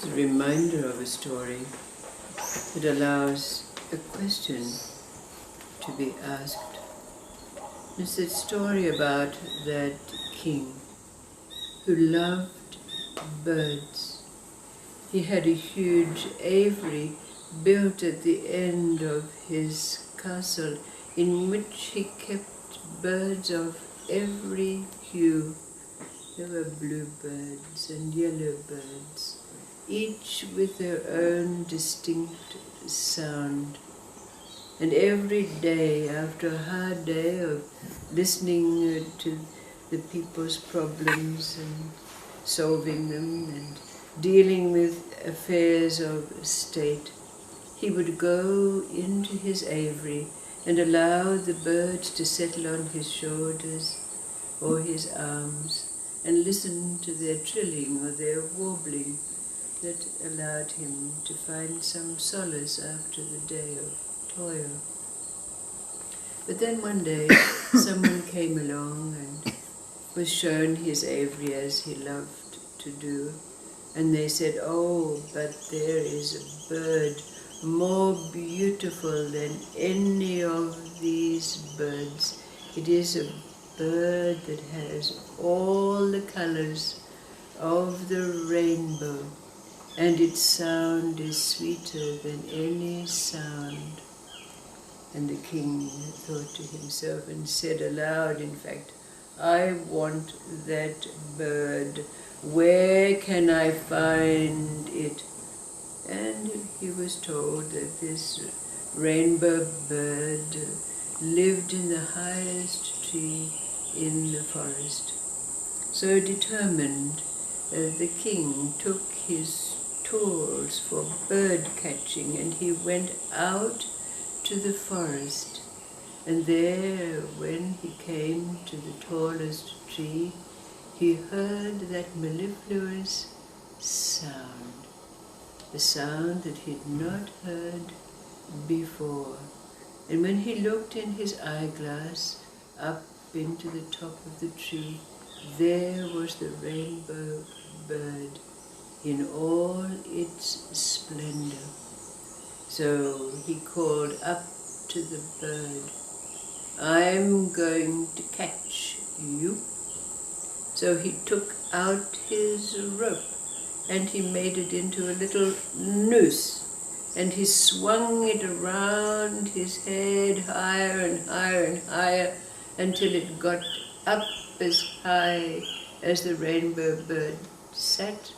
It's a reminder of a story that allows a question to be asked. It's a story about that king who loved birds. He had a huge aviary built at the end of his castle in which he kept birds of every hue. There were bluebirds and yellow birds, each with their own distinct sound. And every day, after a hard day of listening to the people's problems and solving them and dealing with affairs of state, he would go into his aviary and allow the birds to settle on his shoulders or his arms and listen to their trilling or their warbling that allowed him to find some solace after the day of toil. But then one day someone came along and was shown his aviary as he loved to do, and they said, "Oh, but there is a bird more beautiful than any of these birds. It is a bird that has all the colors of the rainbow, and its sound is sweeter than any sound." And the king thought to himself and said aloud, in fact, "I want that bird. Where can I find it?" And he was told that this rainbow bird lived in the highest tree in the forest. So determined, the king took his tools for bird catching, and he went out to the forest. And there, when he came to the tallest tree, he heard that mellifluous sound, a sound that he'd not heard before. And when he looked in his eyeglass up into the top of the tree, there was the rainbow bird in all its splendor. So he called up to the bird, "I'm going to catch you." So he took out his rope and he made it into a little noose, and he swung it around his head higher and higher and higher until it got up as high as the rainbow bird sat.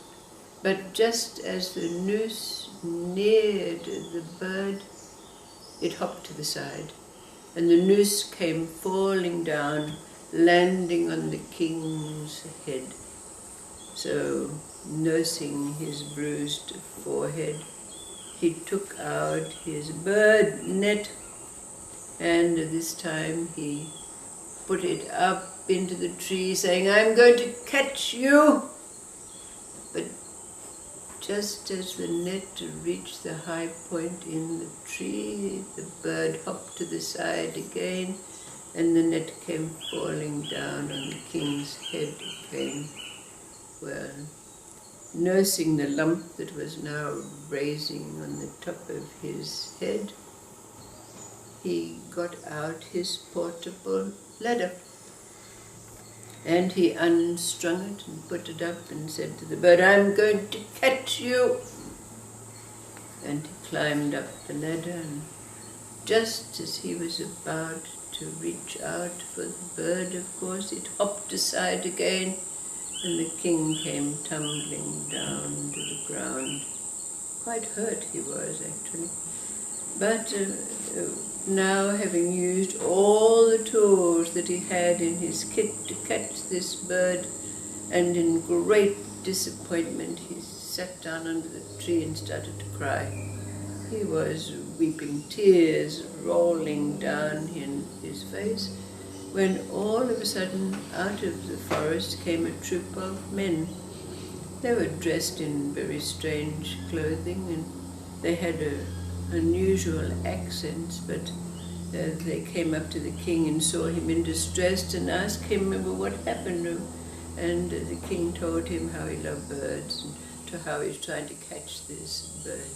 But just as the noose neared the bird, it hopped to the side, and the noose came falling down, landing on the king's head. So, nursing his bruised forehead, he took out his bird net, and this time he put it up into the tree, saying, "I'm going to catch you." But just as the net reached the high point in the tree, the bird hopped to the side again, and the net came falling down on the king's head again. Well, nursing the lump that was now raising on the top of his head, he got out his portable ladder. And he unstrung it and put it up and said to the bird, "I'm going to catch you." And he climbed up the ladder, and just as he was about to reach out for the bird, of course, it hopped aside again, and the king came tumbling down to the ground. Quite hurt he was, actually. But now, having used all the tools that he had in his kit to catch this bird, and in great disappointment he sat down under the tree and started to cry. He was weeping, tears rolling down in his face, when all of a sudden out of the forest came a troop of men. They were dressed in very strange clothing, and they had unusual accents, but they came up to the king and saw him in distress and asked him what happened. And the king told him how he loved birds and to how he's trying to catch this bird.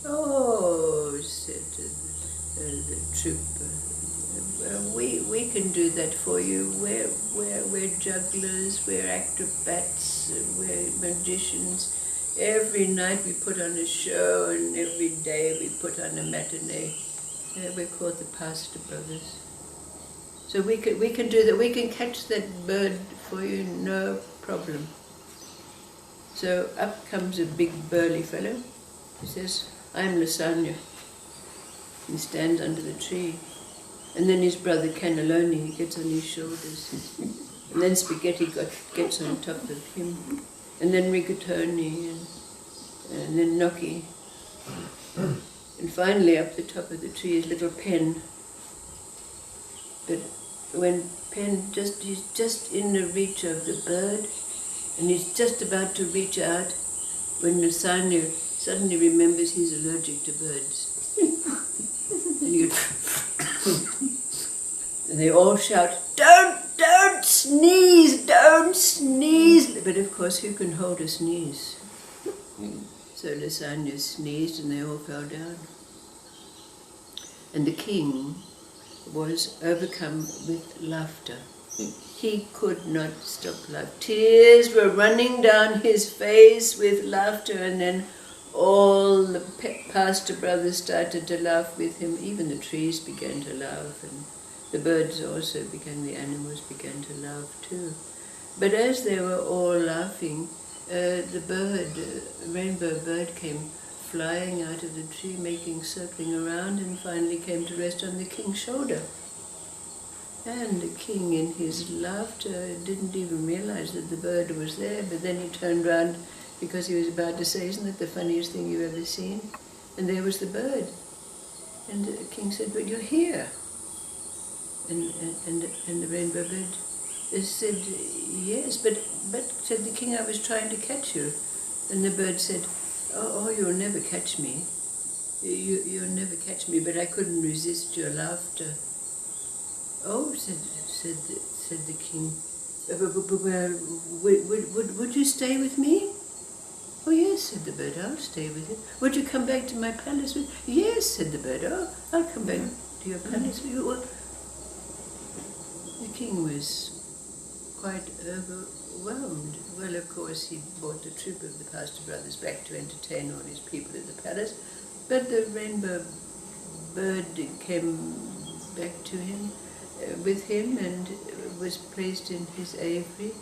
"Oh," said the trooper, we can do that for you. We're jugglers, we're acrobats, we're magicians. Every night we put on a show, and every day we put on a matinee. We're called the Pastor Brothers. So we can do that. We can catch that bird for you, no problem." So up comes a big burly fellow. He says, "I'm Lasagna." He stands under the tree. And then his brother Cannelloni gets on his shoulders. And then Spaghetti gets on top of him. And then Rigatoni, and then Gnocchi. And finally up the top of the tree is little Pen. But when Pen he's just in the reach of the bird, and he's just about to reach out, when Lasagna suddenly remembers he's allergic to birds. And they all shout, Don't sneeze, don't sneeze." But of course, who can hold a sneeze? So Lasagna sneezed and they all fell down. And the king was overcome with laughter. He could not stop laughing. Tears were running down his face with laughter, and then all the Pastor Brothers started to laugh with him. Even the trees began to laugh, and the birds also the animals began to laugh too. But as they were all laughing, the rainbow bird came flying out of the tree, circling around, and finally came to rest on the king's shoulder. And the king, in his laughter, didn't even realize that the bird was there, but then he turned round because he was about to say, "Isn't that the funniest thing you've ever seen?" And there was the bird. And the king said, "But you're here." And the rainbow bird said, "Yes, but," said the king, "I was trying to catch you." And the bird said, Oh, you'll never catch me. You'll never catch me, but I couldn't resist your laughter." "Oh," said the king, would you stay with me?" "Oh, yes," said the bird, "I'll stay with you." "Would you come back to my palace with?" "Yes," said the bird, "Oh, I'll come back to your palace with you." Well, the king was quite overwhelmed. Well, of course, he brought the troop of the Pastor Brothers back to entertain all his people at the palace, but the rainbow bird came back to him, with him, and was placed in his aviary.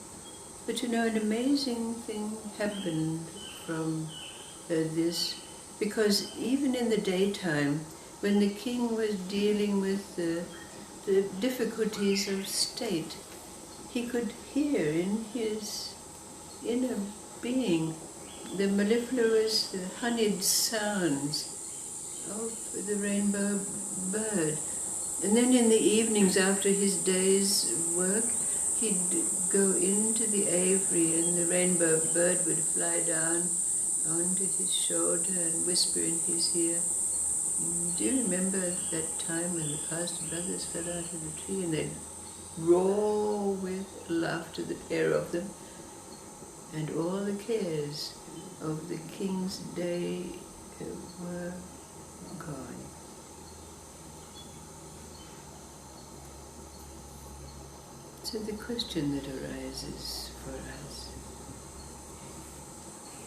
But you know, an amazing thing happened from this, because even in the daytime, when the king was dealing with the difficulties of state, he could hear in his inner being the mellifluous, the honeyed sounds of the rainbow bird. And then in the evenings after his day's work, he'd go into the aviary and the rainbow bird would fly down onto his shoulder and whisper in his ear. Do you remember that time when the Pastor Brothers fell out of the tree and they'd roar with laughter, the pair of them, and all the cares of the king's day were gone. So the question that arises for us,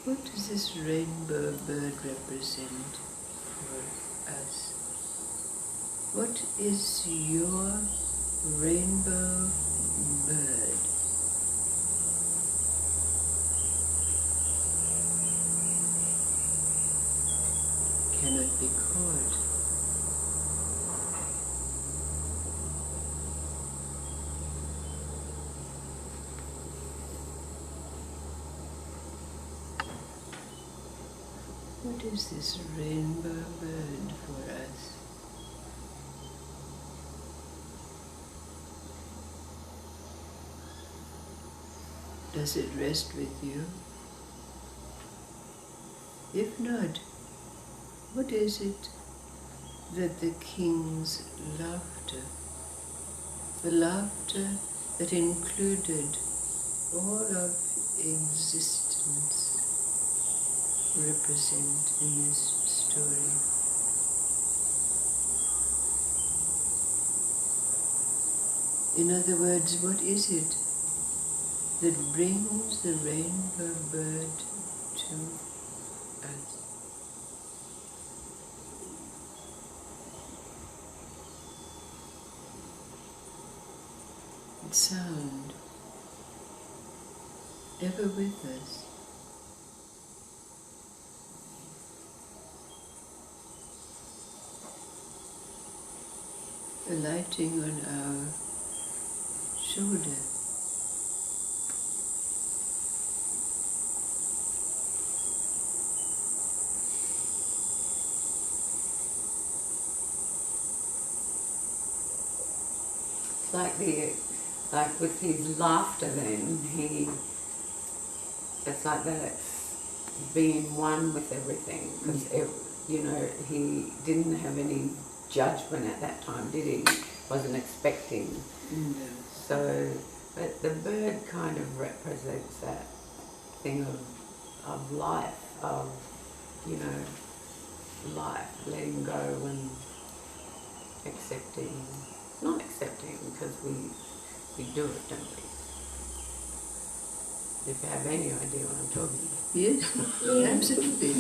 what does this rainbow bird represent for us? What is your rainbow bird? Cannot be caught. What is this rainbow bird for us? Does it rest with you? If not, what is it that the king's laughter, the laughter that included all of existence, represent in this story? In other words, what is it that brings the rainbow bird to us? Its sound, ever with us. Alighting on our shoulder. Like with his laughter then, it's like that it's being one with everything, because he didn't have any judgment at that time, did he? Wasn't expecting. No. So, but the bird kind of represents that thing of life, of, life, letting go and accepting, not accepting, because we do it, don't we? If you have any idea what I'm talking about. Yes, absolutely.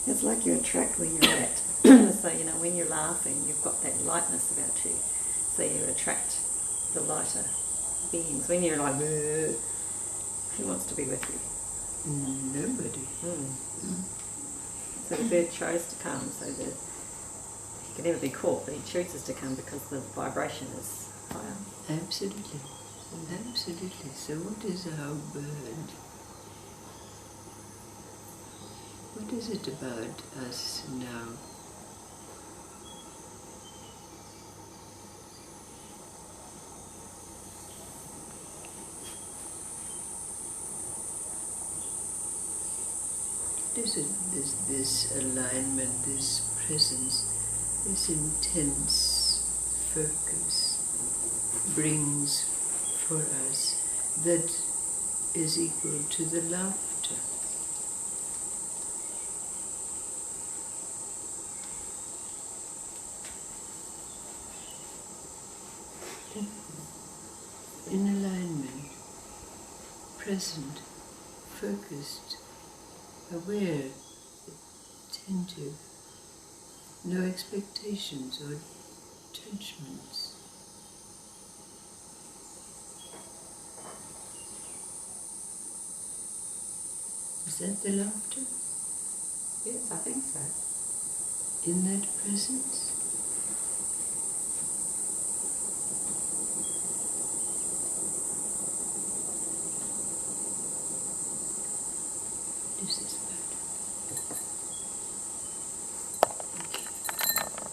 It's like you attract where you're at. So, when you're laughing, you've got that lightness about you. So you attract the lighter beings. When you're like, who wants to be with you? Nobody. So the bird chose to come, so that he can never be caught, but he chooses to come because the vibration is higher. Absolutely. Absolutely. So what is our bird? What is it about us now? What is it, this alignment, this presence, this intense focus brings for us that is equal to the laughter? In alignment, present, focused, aware, attentive, no expectations or judgments. Is that the laughter? Yes, I think so. In that presence?